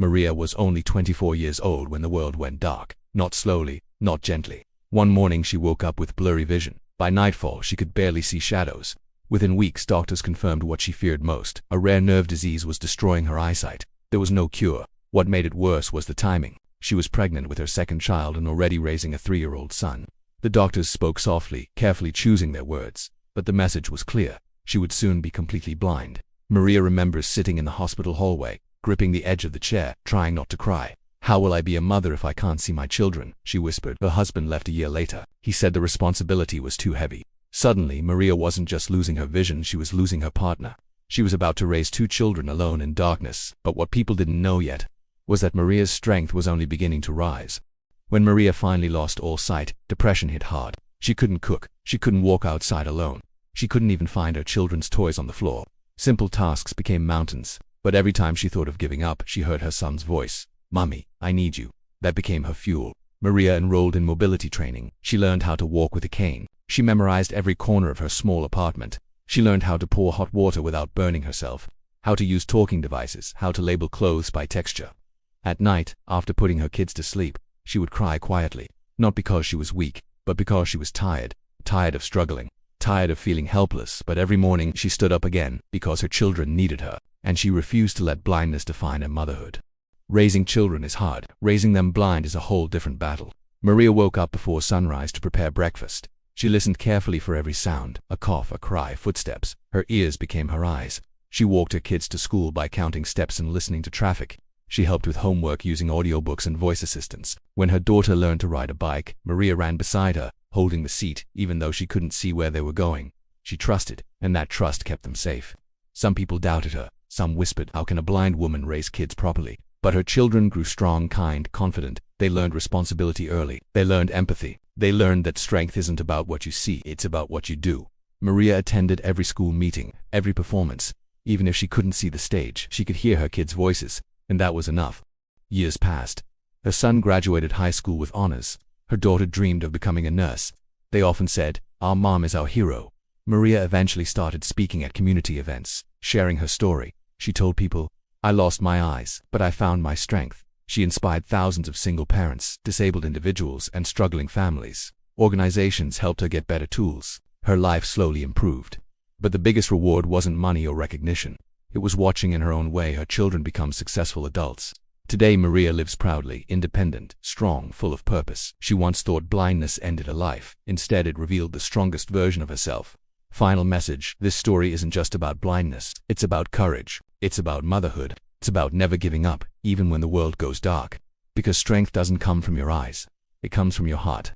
Maria was only 24 years old when the world went dark. Not slowly, not gently. One morning she woke up with blurry vision. By nightfall she could barely see shadows. Within weeks doctors confirmed what she feared most. A rare nerve disease was destroying her eyesight. There was no cure. What made it worse was the timing. She was pregnant with her second child and already raising a 3-year-old son. The doctors spoke softly, carefully choosing their words. But the message was clear. She would soon be completely blind. Maria remembers sitting in the hospital hallway, gripping the edge of the chair, trying not to cry. "How will I be a mother if I can't see my children?" she whispered. Her husband left a year later. He said the responsibility was too heavy. Suddenly, Maria wasn't just losing her vision, she was losing her partner. She was about to raise 2 children alone in darkness. But what people didn't know yet was that Maria's strength was only beginning to rise. When Maria finally lost all sight, depression hit hard. She couldn't cook. She couldn't walk outside alone. She couldn't even find her children's toys on the floor. Simple tasks became mountains. But every time she thought of giving up, she heard her son's voice. "Mommy, I need you." That became her fuel. Maria enrolled in mobility training. She learned how to walk with a cane. She memorized every corner of her small apartment. She learned how to pour hot water without burning herself, how to use talking devices, how to label clothes by texture. At night, after putting her kids to sleep, she would cry quietly, not because she was weak, but because she was tired, tired of struggling, tired of feeling helpless. But every morning she stood up again because her children needed her, and she refused to let blindness define her motherhood. Raising children is hard. Raising them blind is a whole different battle. Maria woke up before sunrise to prepare breakfast. She listened carefully for every sound, a cough, a cry, footsteps. Her ears became her eyes. She walked her kids to school by counting steps and listening to traffic. She helped with homework using audiobooks and voice assistants. When her daughter learned to ride a bike, Maria ran beside her, holding the seat, even though she couldn't see where they were going. She trusted, and that trust kept them safe. Some people doubted her. Some whispered, "How can a blind woman raise kids properly?" But her children grew strong, kind, confident. They learned responsibility early. They learned empathy. They learned that strength isn't about what you see, it's about what you do. Maria attended every school meeting, every performance. Even if she couldn't see the stage, she could hear her kids' voices, and that was enough. Years passed. Her son graduated high school with honors. Her daughter dreamed of becoming a nurse. They often said, "Our mom is our hero." Maria eventually started speaking at community events, sharing her story. She told people, "I lost my eyes, but I found my strength." She inspired thousands of single parents, disabled individuals, and struggling families. Organizations helped her get better tools. Her life slowly improved. But the biggest reward wasn't money or recognition. It was watching in her own way her children become successful adults. Today Maria lives proudly, independent, strong, full of purpose. She once thought blindness ended her life. Instead, it revealed the strongest version of herself. Final message: this story isn't just about blindness. It's about courage. It's about motherhood. It's about never giving up, even when the world goes dark. Because strength doesn't come from your eyes. It comes from your heart.